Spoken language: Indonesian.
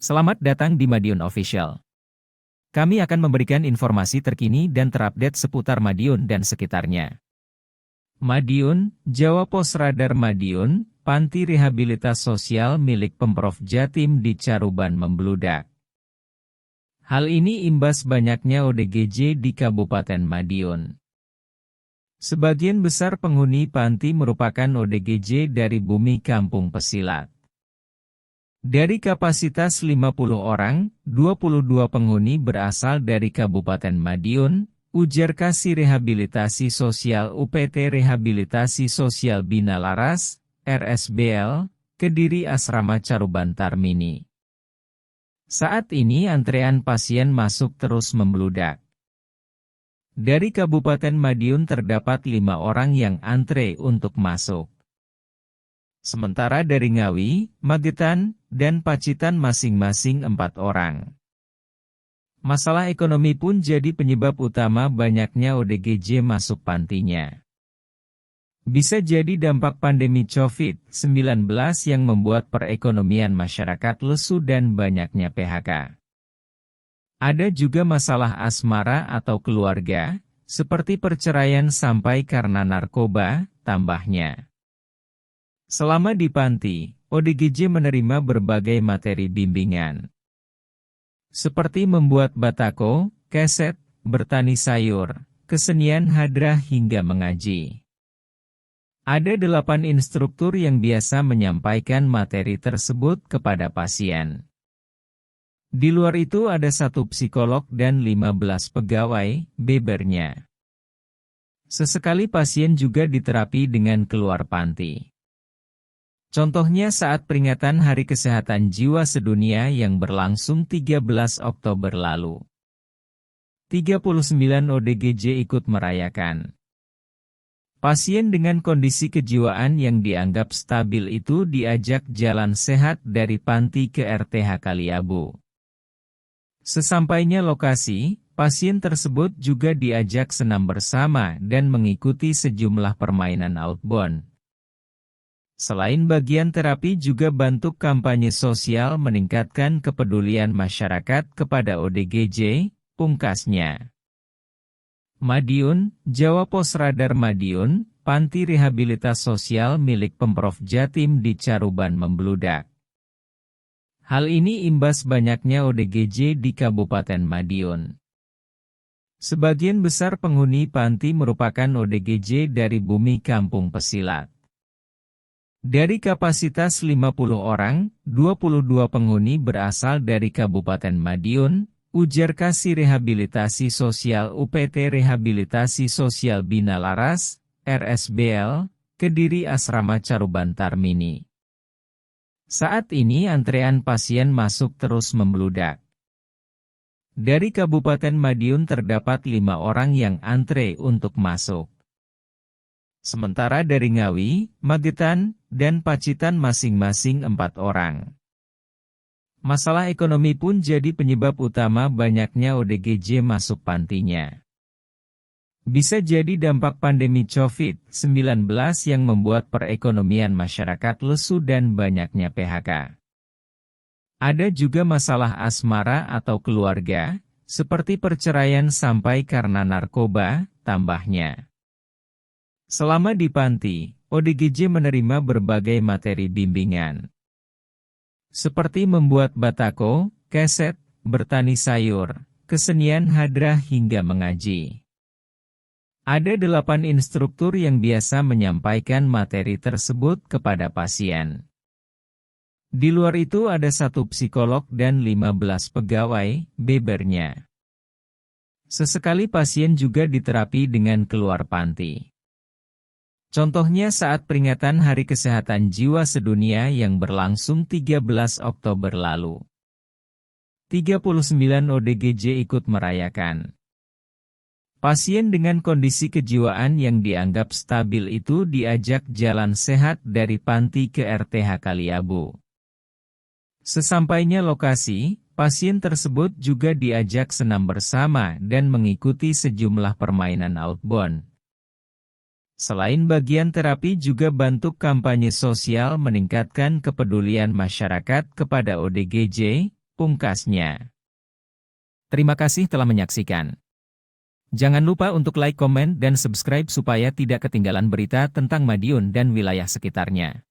Selamat datang di Madiun Official. Kami akan memberikan informasi terkini dan terupdate seputar Madiun dan sekitarnya. Madiun, Jawa Pos Radar Madiun, Panti Rehabilitas Sosial milik Pemprov Jatim di Caruban membludak. Hal ini imbas banyaknya ODGJ di Kabupaten Madiun. Sebagian besar penghuni panti merupakan ODGJ dari Bumi Kampung Pesilat. Dari kapasitas 50 orang, 22 penghuni berasal dari Kabupaten Madiun, ujar Kasih Rehabilitasi Sosial UPT Rehabilitasi Sosial Bina Laras, RSBL, Kediri Asrama Caruban Tarmini. Saat ini antrean pasien masuk terus membludak. Dari Kabupaten Madiun terdapat 5 orang yang antre untuk masuk. Sementara dari Ngawi, Magetan, dan Pacitan masing-masing 4 orang. Masalah ekonomi pun jadi penyebab utama banyaknya ODGJ masuk pantinya. Bisa jadi dampak pandemi COVID-19 yang membuat perekonomian masyarakat lesu dan banyaknya PHK. Ada juga masalah asmara atau keluarga, seperti perceraian sampai karena narkoba, tambahnya. Selama di panti, ODGJ menerima berbagai materi bimbingan. Seperti membuat batako, keset, bertani sayur, kesenian hadrah hingga mengaji. Ada 8 instruktur yang biasa menyampaikan materi tersebut kepada pasien. Di luar itu ada 1 psikolog dan 15 pegawai, bebernya. Sesekali pasien juga diterapi dengan keluar panti. Contohnya saat peringatan Hari Kesehatan Jiwa Sedunia yang berlangsung 13 Oktober lalu. 39 ODGJ ikut merayakan. Pasien dengan kondisi kejiwaan yang dianggap stabil itu diajak jalan sehat dari panti ke RTH Kaliabu. Sesampainya lokasi, pasien tersebut juga diajak senam bersama dan mengikuti sejumlah permainan outbound. Selain bagian terapi juga bentuk kampanye sosial meningkatkan kepedulian masyarakat kepada ODGJ, pungkasnya. Madiun, Jawa Pos Radar Madiun, Panti Rehabilitas Sosial milik Pemprov Jatim di Caruban membludak. Hal ini imbas banyaknya ODGJ di Kabupaten Madiun. Sebagian besar penghuni panti merupakan ODGJ dari Bumi Kampung Pesilat. Dari kapasitas 50 orang, 22 penghuni berasal dari Kabupaten Madiun, ujar Kasih Rehabilitasi Sosial UPT Rehabilitasi Sosial Bina Laras, RSBL, Kediri Asrama Caruban Tarmini. Saat ini antrean pasien masuk terus membludak. Dari Kabupaten Madiun terdapat 5 orang yang antre untuk masuk. Sementara dari Ngawi, Magetan, dan Pacitan masing-masing 4 orang. Masalah ekonomi pun jadi penyebab utama banyaknya ODGJ masuk pantinya. Bisa jadi dampak pandemi COVID-19 yang membuat perekonomian masyarakat lesu dan banyaknya PHK. Ada juga masalah asmara atau keluarga, seperti perceraian sampai karena narkoba, tambahnya. Selama di panti, ODGJ menerima berbagai materi bimbingan. Seperti membuat batako, keset, bertani sayur, kesenian hadrah hingga mengaji. Ada 8 instruktur yang biasa menyampaikan materi tersebut kepada pasien. Di luar itu ada 1 psikolog dan 15 pegawai, bebernya. Sesekali pasien juga diterapi dengan keluar panti. Contohnya saat peringatan Hari Kesehatan Jiwa Sedunia yang berlangsung 13 Oktober lalu. 39 ODGJ ikut merayakan. Pasien dengan kondisi kejiwaan yang dianggap stabil itu diajak jalan sehat dari panti ke RTH Kaliabu. Sesampainya lokasi, pasien tersebut juga diajak senam bersama dan mengikuti sejumlah permainan outbound. Selain bagian terapi juga bentuk kampanye sosial meningkatkan kepedulian masyarakat kepada ODGJ, pungkasnya. Terima kasih telah menyaksikan. Jangan lupa untuk like, komen, dan subscribe supaya tidak ketinggalan berita tentang Madiun dan wilayah sekitarnya.